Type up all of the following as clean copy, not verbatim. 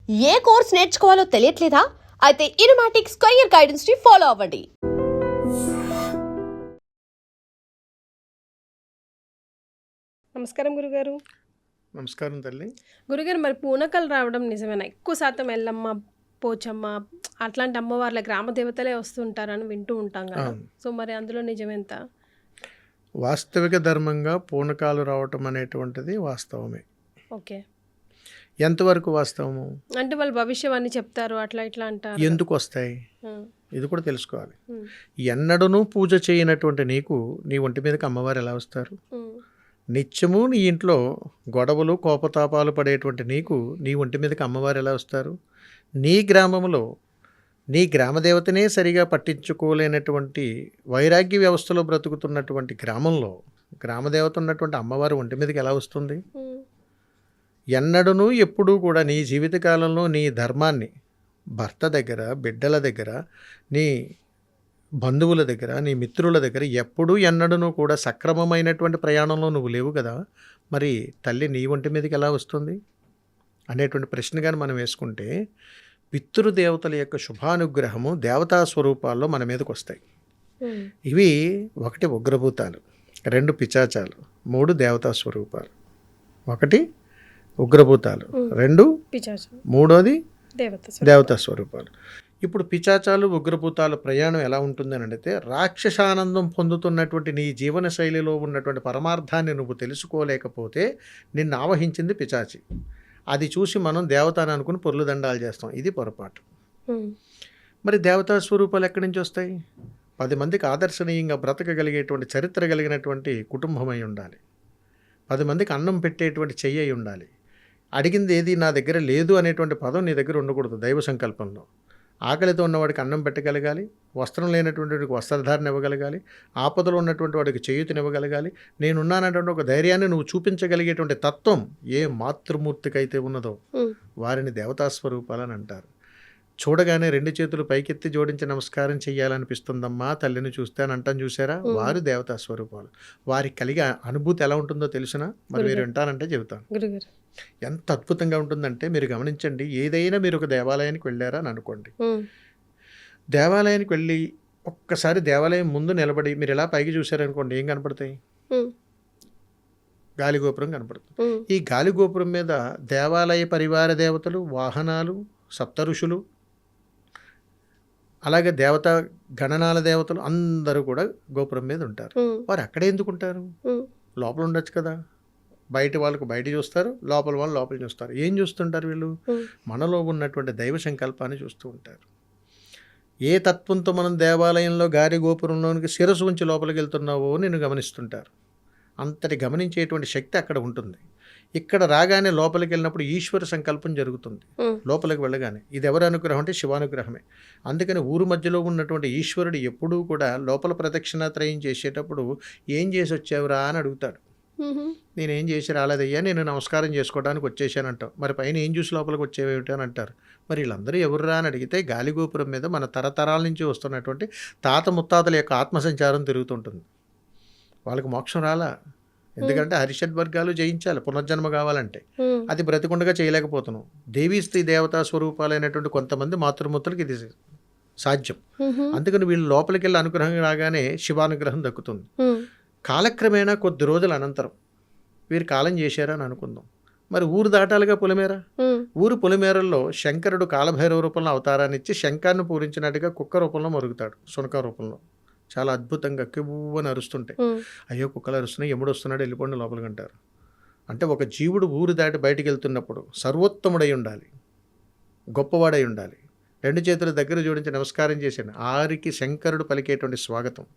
ఏ course నేర్చుకోవాలో తెలియట్లేదా? అయితే ఇనుమాటిక్స్ career guidance ని follow అవ్వండి. నమస్కారం గురుగారు. నమస్కారం తల్లి. గురుగారు, మరి పూనకలు రావడం నిజమేనా? ఎక్కువ శాతం ఎల్లమ్మ, పోచమ్మ అట్లాంటి అమ్మవార్ల గ్రామ దేవతలే వస్తుంటారని వింటూ ఉంటాం కదా. అవును. సో మరి అందులో నిజమెంత? వాస్తవిక ధర్మంగా పూనకాలు రావటం అనేటువంటిది వాస్తవమే. ఓకే. ఎంతవరకు వాస్తవము? అంటే వాళ్ళు భవిష్యవాణి చెప్తారు, అట్లా ఇట్లా అంటారు. ఎందుకు వస్తాయి ఆ, ఇది కూడా తెలుసుకోవాలి. ఉమ్, ఎన్నడూ పూజ చేయనటువంటి నీకు నీ ఒంటి మీదకి అమ్మవారు ఎలా వస్తారు? ఉమ్, నిత్యము నీ ఇంట్లో గొడవలు కోపతాపాలు పడేటువంటి నీకు నీ ఒంటి మీదకి అమ్మవారు ఎలా వస్తారు? నీ గ్రామంలో నీ గ్రామదేవతనే సరిగా పట్టించుకోలేనటువంటి వైరాగ్య వ్యవస్థలో బ్రతుకుతున్నటువంటి గ్రామంలో గ్రామదేవత ఉన్నటువంటి అమ్మవారు ఒంటి మీదకి ఎలా వస్తుంది? ఉమ్, ఎన్నడూ ఎప్పుడూ కూడా నీ జీవితకాలంలో నీ ధర్మాన్ని భర్త దగ్గర, బిడ్డల దగ్గర, నీ బంధువుల దగ్గర, నీ మిత్రుల దగ్గర ఎప్పుడూ ఎన్నడూ కూడా సక్రమమైనటువంటి ప్రయాణంలో నువ్వు లేవు కదా, మరి తల్లి నీ ఒంటి మీదకి ఎలా వస్తుంది అనేటువంటి ప్రశ్న కానీ మనం వేసుకుంటే, పితృదేవతల యొక్క శుభానుగ్రహము దేవతా స్వరూపాల్లో మన మీదకి వస్తాయి. ఉమ్, ఇవి 1 ఉగ్రభూతాలు, 2 పిశాచాలు, 3 దేవతా స్వరూపాలు. 1 ఉగ్రభూతాలు, 2 పిశాచం, 3 దేవత. దేవతా స్వరూపాలు. ఇప్పుడు పిశాచాలు ఉగ్రభూతాల ప్రయాణం ఎలా ఉంటుందని అంటే, రాక్షసానందం పొందుతున్నటువంటి నీ జీవన శైలిలో ఉన్నటువంటి పరమార్థాన్ని నువ్వు తెలుసుకోలేకపోతే నిన్ను ఆవహించింది పిశాచి. అది చూసి మనం దేవత అని అనుకుని పొర్లు దండాలు చేస్తాం. ఇది పొరపాటు. ఉమ్, మరి దేవతా స్వరూపాలు ఎక్కడి నుంచి వస్తాయి? 10 మందికి ఆదర్శనీయంగా బ్రతకగలిగేటువంటి చరిత్ర కలిగినటువంటి కుటుంబమై ఉండాలి. 10 మందికి అన్నం పెట్టేటువంటి చెయ్యి అయి ఉండాలి. అడిగింది ఏది నా దగ్గర లేదు అనేటువంటి పదం నీ దగ్గర ఉండకూడదు. దైవ సంకల్పంలో ఆకలితో ఉన్నవాడికి అన్నం పెట్టగలగాలి, వస్త్రం లేనటువంటి వాడికి వస్త్రధారణ ఇవ్వగలగాలి, ఆపదలో ఉన్నటువంటి వాడికి చేయూతనివ్వగలగాలి, నేనున్నానటువంటి ఒక ధైర్యాన్ని నువ్వు చూపించగలిగేటువంటి తత్వం ఏ మాతృమూర్తికైతే ఉన్నదో ఉమ్, వారిని దేవతా స్వరూపాలని అంటారు. చూడగానే 2 చేతులు పైకెత్తి జోడించి నమస్కారం చెయ్యాలనిపిస్తుందమ్మా తల్లిని చూస్తే అని అంటాను, చూసారా? వారు దేవతా స్వరూపాలు. వారికి కలిగే అనుభూతి ఎలా ఉంటుందో తెలుసునా? మరి మీరు వింటానంటే చెబుతాను. గురుగారు. ఎంత అద్భుతంగా ఉంటుందంటే మీరు గమనించండి. ఏదైనా మీరు ఒక దేవాలయానికి వెళ్ళారా అని అనుకోండి. ఉమ్, దేవాలయానికి వెళ్ళి ఒక్కసారి దేవాలయం ముందు నిలబడి మీరు ఇలా పైకి చూసారనుకోండి, ఏం కనపడతాయి? ఉమ్, గాలిగోపురం కనపడుతుంది. ఉమ్, ఈ గాలిగోపురం మీద దేవాలయ పరివార దేవతలు, వాహనాలు, సప్తఋషులు, అలాగే దేవతా గణనాల దేవతలు అందరూ కూడా గోపురం మీద ఉంటారు. ఉమ్, వారు అక్కడే ఎందుకు ఉంటారు? ఉమ్, లోపల ఉండొచ్చు కదా. బయట వాళ్ళకు బయట చూస్తారు, లోపల వాళ్ళు లోపల చూస్తారు. ఏం చూస్తుంటారు వీళ్ళు? ఉమ్, మనలో ఉన్నటువంటి దైవ సంకల్పాన్ని చూస్తూ ఉంటారు. ఏ తత్వంతో మనం దేవాలయంలో గారి గోపురంలోనికి శిరస్సు ఉంచి లోపలికి వెళ్తున్నావో నేను గమనిస్తుంటారు. అంతటి గమనించేటువంటి శక్తి అక్కడ ఉంటుంది. ఇక్కడ రాగానే లోపలికి వెళ్ళినప్పుడు ఈశ్వర సంకల్పం జరుగుతుంది. ఉమ్, లోపలికి వెళ్ళగానే ఇది ఎవరి అనుగ్రహం అంటే శివానుగ్రహమే. అందుకని ఊరు మధ్యలో ఉన్నటువంటి ఈశ్వరుడు ఎప్పుడూ కూడా లోపల ప్రదక్షిణాత్రయం చేసేటప్పుడు ఏం చేసి వచ్చావురా అని అడుగుతాడు. ఉమ్, నేనేం చేసి రాలేదయ్యా, నేను నమస్కారం చేసుకోవడానికి వచ్చేసానంటావు. మరి పైన ఏం చూసి లోపలికి వచ్చేవేమిటి అని అంటారు. మరి వీళ్ళందరూ ఎవర్రా అని అడిగితే గాలిగోపురం మీద మన తరతరాల నుంచి వస్తున్నటువంటి తాత ముత్తాతల యొక్క ఆత్మసంచారం తిరుగుతుంటుంది. వాళ్ళకి మోక్షం రాలా. ఎందుకంటే హరిషడ్ వర్గాలు జయించాలి పునర్జన్మ కావాలంటే. ఉమ్, అది బ్రతికుండగా చేయలేకపోతున్నాం. దేవీ స్త్రీ దేవతా స్వరూపాలైనటువంటి కొంతమంది మాతృమూర్తులకి ఇది సాధ్యం. ఉమ్, అందుకని వీళ్ళు లోపలికి వెళ్ళి అనుగ్రహం రాగానే శివానుగ్రహం దక్కుతుంది. ఉమ్, కాలక్రమేణా కొద్ది రోజుల అనంతరం వీరు కాలం చేశారని అనుకుందాం. మరి ఊరు దాటాలుగా పొలిమేర. ఉమ్, ఊరు పొలిమేరల్లో శంకరుడు కాలభైరవ రూపంలో అవతారాన్ని ఇచ్చి శంఖాన్ని పూరించినట్టుగా కుక్క రూపంలో మరుగుతాడు, శునక రూపంలో. చాలా అద్భుతంగా కివ్వని అరుస్తుంటాయి. ఉమ్, అయ్యో కుక్కలు అరుస్తున్నాయి, ఎముడు వస్తున్నాడు, వెళ్ళిపోండి లోపలికి అంటారు. అంటే ఒక జీవుడు ఊరు దాటి బయటికి వెళ్తున్నప్పుడు సర్వోత్తముడై ఉండాలి, గొప్పవాడై ఉండాలి. 2 చేతుల దగ్గర జోడించి నమస్కారం చేశాను. ఆరికి శంకరుడు పలికేటువంటి స్వాగతం.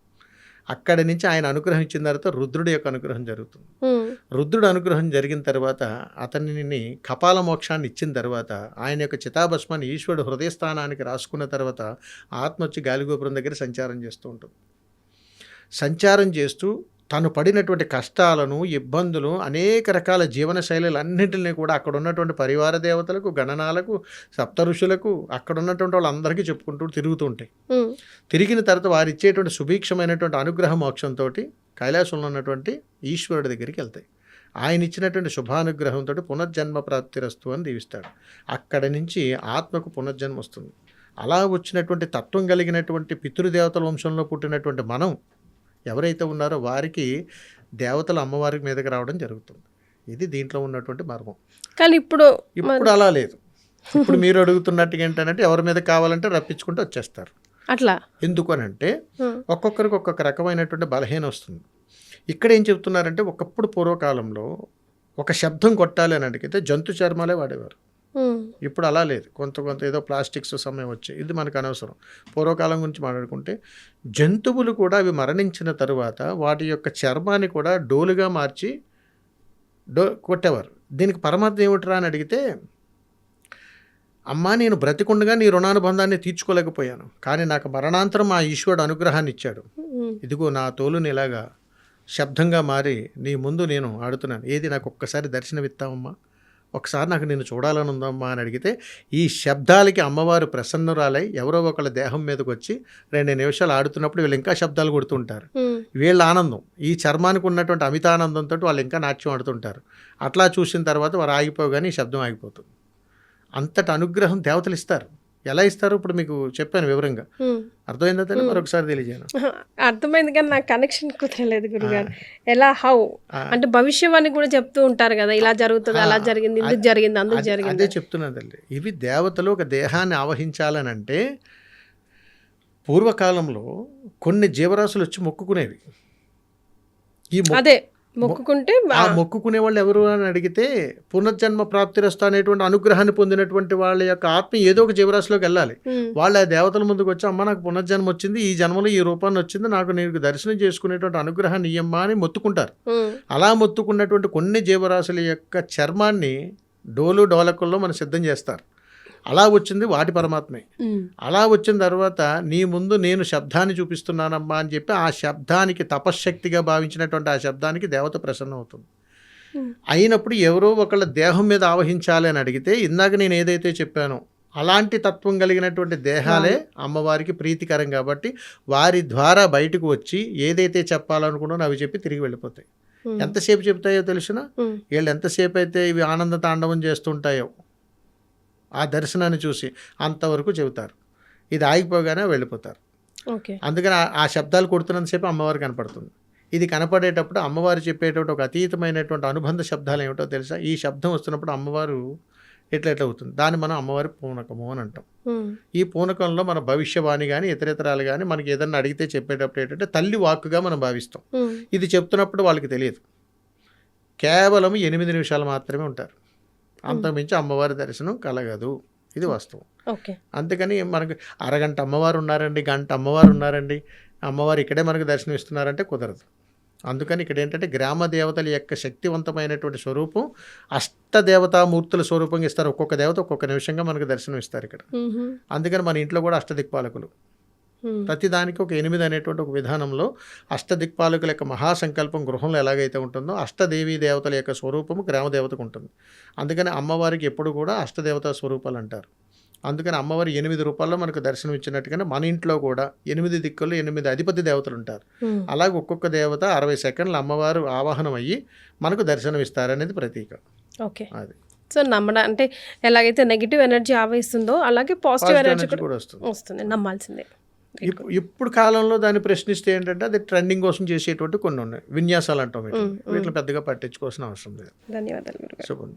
అక్కడి నుంచి ఆయన అనుగ్రహం ఇచ్చిన తర్వాత రుద్రుడి యొక్క అనుగ్రహం జరుగుతుంది. ఉమ్, రుద్రుడు అనుగ్రహం జరిగిన తర్వాత అతనిని కపాల మోక్షాన్ని ఇచ్చిన తర్వాత ఆయన యొక్క చితాభస్మాన్ని ఈశ్వరుడు హృదయస్థానానికి రాసుకున్న తర్వాత ఆత్మ వచ్చి గాలిగోపురం దగ్గర సంచారం చేస్తూ ఉంటుంది. సంచారం చేస్తూ తను పడినటువంటి కష్టాలను, ఇబ్బందులు, అనేక రకాల జీవన శైలులన్నింటినీ కూడా అక్కడ ఉన్నటువంటి పరివార దేవతలకు, గణనాలకు, సప్తఋషులకు, అక్కడ ఉన్నటువంటి వాళ్ళందరికీ చెప్పుకుంటూ తిరుగుతూ ఉంటాయి. ఉమ్, తిరిగిన తర్వాత వారు ఇచ్చేటువంటి సుభిక్షమైనటువంటి అనుగ్రహ మోక్షంతో కైలాసంలో ఉన్నటువంటి ఈశ్వరుడి దగ్గరికి వెళ్తాయి. ఆయన ఇచ్చినటువంటి శుభానుగ్రహంతో పునర్జన్మ ప్రాప్తిరస్తు అని దీవిస్తాడు. అక్కడి నుంచి ఆత్మకు పునర్జన్మ వస్తుంది. అలా వచ్చినటువంటి తత్వం కలిగినటువంటి పితృదేవతల వంశంలో పుట్టినటువంటి మనం ఎవరైతే ఉన్నారో వారికి దేవతలు అమ్మవారి మీదకి రావడం జరుగుతుంది. ఇది దీంట్లో ఉన్నటువంటి మర్మం. కానీ ఇప్పుడు అలా లేదు. ఇప్పుడు మీరు అడుగుతున్నట్టుగా ఏంటంటే ఎవరి మీద కావాలంటే రప్పించుకుంటూ వచ్చేస్తారు. అట్లా ఎందుకు అని అంటే ఒక్కొక్కరికి ఒక్కొక్క రకమైనటువంటి బలహీన వస్తుంది. ఇక్కడ ఏం చెప్తున్నారంటే ఒకప్పుడు పూర్వకాలంలో ఒక శబ్దం కొట్టాలి అని అడిగితే జంతు చర్మాలే వాడేవారు. ఇప్పుడు అలా లేదు. కొంత ఏదో ప్లాస్టిక్స్ సమయం వచ్చాయి. ఇది మనకు అనవసరం. పూర్వకాలం గురించి మాట్లాడుకుంటే జంతువులు కూడా అవి మరణించిన తరువాత వాటి యొక్క చర్మాన్ని కూడా డోలుగా మార్చి కొట్టేవారు. దీనికి పరమార్థం ఏమిట్రా అని అడిగితే, అమ్మా నేను బ్రతికుండగా నీ రుణానుబంధాన్ని తీర్చుకోలేకపోయాను, కానీ నాకు మరణాంతరం ఆ ఈశ్వరుడు అనుగ్రహాన్ని ఇచ్చాడు. ఇదిగో నా తోలుని ఇలాగా శబ్దంగా మారి నీ ముందు నేను ఆడుతున్నాను, ఏది నాకు ఒక్కసారి దర్శనమిస్తావమ్మా, ఒకసారి నాకు నేను చూడాలని ఉందమ్మా అని అడిగితే ఈ శబ్దాలకి అమ్మవారు ప్రసన్నురాలై ఎవరో ఒకళ్ళ దేహం మీదకి వచ్చి 2 నిమిషాలు ఆడుతున్నప్పుడు వీళ్ళు ఇంకా శబ్దాలు కొడుతుంటారు. వీళ్ళ ఆనందం, ఈ చర్మానికి ఉన్నటువంటి అమితానందంతో వాళ్ళు ఇంకా నాట్యం ఆడుతుంటారు. అట్లా చూసిన తర్వాత వారు ఆగిపోగానే ఈ శబ్దం ఆగిపోతుంది. అంతటి అనుగ్రహం దేవతలు ఇస్తారు. ఎలా ఇస్తారు ఇప్పుడు మీకు చెప్పాను వివరంగా. అర్థమైందా తల్లి? మరొకసారి తెలియజేయను. అర్థమైంది కానీ నాకు కనెక్షన్ కుదరలేదు గురుగారు. ఎలా హౌ అంటే భవిష్యవాణి కూడా చెప్తూ ఉంటారు కదా, ఇలా జరుగుతుంది, అలా జరిగింది, ఇందుకు జరిగింది, అందుకు జరిగింది. అదే చెప్తున్నాను తల్లి. ఇవి దేవతలు ఒక దేహాన్ని ఆవహించాలని అంటే పూర్వకాలంలో కొన్ని జీవరాశులు వచ్చి మొక్కుకునేవి. అదే మొక్కుకుంటే ఆ మొక్కుకునే వాళ్ళు ఎవరు అని అడిగితే పునర్జన్మ ప్రాప్తిరస్తా అనేటువంటి అనుగ్రహాన్ని పొందినటువంటి వాళ్ళ యొక్క ఆత్మ ఏదో ఒక జీవరాశిలోకి వెళ్ళాలి. వాళ్ళు ఆ దేవతల ముందుకు వచ్చి అమ్మ నాకు పునర్జన్మ వచ్చింది, ఈ జన్మలో ఈ రూపాన్ని వచ్చింది, నాకు నీకు దర్శనం చేసుకునేటువంటి అనుగ్రహాన్ని ఇయ్యమ్మా అని మొత్తుకుంటారు. అలా మొత్తుకున్నటువంటి కొన్ని జీవరాశుల యొక్క చర్మాన్ని డోలు డోలకుల్లో మనం సిద్ధం చేస్తారు. అలా వచ్చింది వాటి పరమాత్మే. అలా వచ్చిన తర్వాత నీ ముందు నేను శబ్దాన్ని చూపిస్తున్నానమ్మా అని చెప్పి ఆ శబ్దానికి తపశ్శక్తిగా భావించినటువంటి ఆ శబ్దానికి దేవత ప్రసన్నం అవుతుంది. అయినప్పుడు ఎవరో ఒకళ్ళ దేహం మీద ఆవహించాలి అని అడిగితే ఇందాక నేను ఏదైతే చెప్పానో అలాంటి తత్వం కలిగినటువంటి దేహాలే అమ్మవారికి ప్రీతికరం కాబట్టి వారి ద్వారా బయటకు వచ్చి ఏదైతే చెప్పాలనుకున్నానో అవి చెప్పి తిరిగి వెళ్ళిపోతాయి. ఎంతసేపు చెప్తాయో తెలుసునా? వీళ్ళు ఎంతసేపు అయితే ఇవి ఆనంద తాండవం చేస్తుంటాయో ఆ దర్శనాన్ని చూసి అంతవరకు చెబుతారు. ఇది ఆగిపోగానే వెళ్ళిపోతారు. అందుకని ఆ శబ్దాలు కొడుతున్నంతసేపు అమ్మవారు కనపడుతుంది. ఇది కనపడేటప్పుడు అమ్మవారు చెప్పేటప్పుడు ఒక అతీతమైనటువంటి అనుబంధ శబ్దాలు ఏమిటో తెలుసా? ఈ శబ్దం వస్తున్నప్పుడు అమ్మవారు ఎట్లా అవుతుంది, దాన్ని మనం అమ్మవారి పూనకము అని అంటాం. ఈ పూనకంలో మన భవిష్యవాణి కానీ ఇతరితరాలు కానీ మనకి ఏదన్నా అడిగితే చెప్పేటప్పుడు ఏంటంటే తల్లి వాక్కుగా మనం భావిస్తాం. ఇది చెప్తున్నప్పుడు వాళ్ళకి తెలియదు. కేవలం 8 నిమిషాలు మాత్రమే ఉంటారు. అంతకుమించి అమ్మవారి దర్శనం కలగదు. ఇది వాస్తవం. అందుకని మనకు అరగంట అమ్మవారు ఉన్నారండి, గంట అమ్మవారు ఉన్నారండి, అమ్మవారు ఇక్కడే మనకు దర్శనం ఇస్తున్నారంటే కుదరదు. అందుకని ఇక్కడ ఏంటంటే గ్రామ దేవతల యొక్క శక్తివంతమైనటువంటి స్వరూపం అష్టదేవతామూర్తుల స్వరూపంగా ఇస్తారు. ఒక్కొక్క దేవత ఒక్కొక్క నిమిషంగా మనకు దర్శనం ఇస్తారు ఇక్కడ. అందుకని మన ఇంట్లో కూడా అష్టదిక్పాలకులు ప్రతిదానికి ఒక 8 అనేటువంటి ఒక విధానంలో అష్టదిక్పాలకుల యొక్క మహాసంకల్పం గృహంలో ఎలాగైతే ఉంటుందో అష్టదేవీ దేవతల యొక్క స్వరూపము గ్రామ దేవతకు ఉంటుంది. అందుకని అమ్మవారికి ఎప్పుడు కూడా అష్టదేవతా స్వరూపాలు అంటారు. అందుకని అమ్మవారి 8 రూపాల్లో మనకు దర్శనం ఇచ్చినట్టుగానే మన ఇంట్లో కూడా 8 దిక్కుల్లో 8 అధిపతి దేవతలు ఉంటారు. అలాగే ఒక్కొక్క దేవత 60 సెకండ్లు అమ్మవారు ఆవాహనం అయ్యి మనకు దర్శనం ఇస్తారనేది ప్రతీక. అది సో నమ్మడం అంటే ఎలాగైతే నెగిటివ్ ఎనర్జీ ఆవేస్తుందో అలాగే పాజిటివ్ ఎనర్జీ కూడా వస్తుంది, నమ్మాల్సిందే. ఇప్పుడు కాలంలో దాన్ని ప్రశ్నిస్తే ఏంటంటే అది ట్రెండింగ్ కోసం చేసేటువంటి కొన్ని ఉన్నాయి, విన్యాసాలు అంటాం. వీటిని పెద్దగా పట్టించుకోవాల్సిన అవసరం లేదు. ధన్యవాదాలు. శుభం.